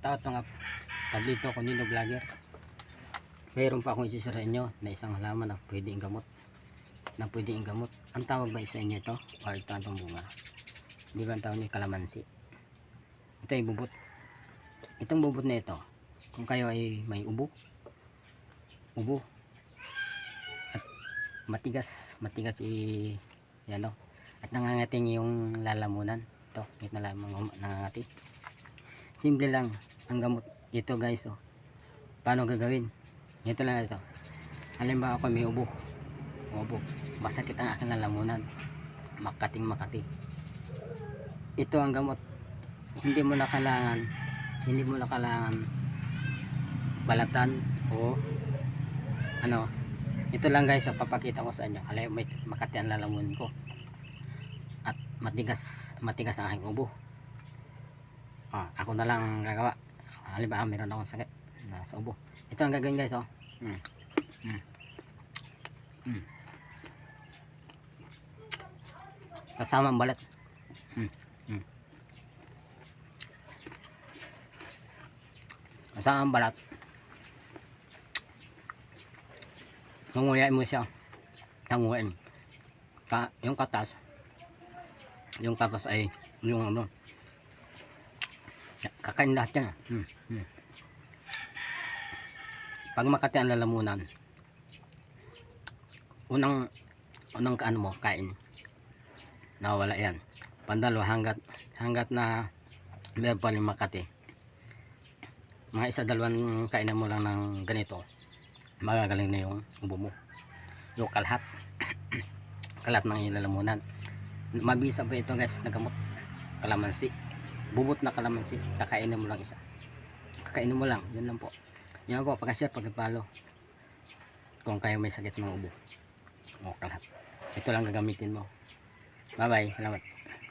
Shoutout mga pablito ko nino vlogger. Mayroon pa akong isisira inyo na isang halaman na pwedeng gamot. Ang tawag ba sa inyo ito? O ito ang bunga? Di ba ang tawag niyo kalamansi? Ito ay bubot. Itong bubot na ito, kung kayo ay may ubo at matigas yan o, at nangangating yung lalamunan. Ito, kita na lamang nangangati. Simple lang ang gamot ito guys. Oh, paano gagawin? Ito lang ito. Halimbawa ako may ubo, masakit ang aking lalamunan, makati. Ito ang gamot. Hindi mo na kailangan balatan o ano. Ito lang guys, papakita ko sa inyo. Alay, may makati ang lalamunan ko at matigas ang aking ubo. Ako na lang gagawa. Halimbawa meron akong sakit sa ubo. Ito ang gagawin guys. Kasama ang balat. Kasama ang balat. Ngunguyain mo siya. Tanguin. Yung katas ay yung ano. Kakain lahat yan. Pag makati ang lalamunan, unang kaano mo, kain. Nawala yan. Pandalo hanggat na meron pa rin makati. Mga isa-dalawang kainan mo lang ng ganito, magagaling na yung ubo mo. Yung kalat ng lalamunan. Mabisa pa ito guys, nagamot. Kalamansi. Bubot na kalamansi. Kakainin mo lang isa. Kakainin mo lang. Yun lang po. Yan po. Pag-share, pag-follow. Kung kayo may sakit ng ubo o kalat. Ito lang gagamitin mo. Bye bye. Salamat.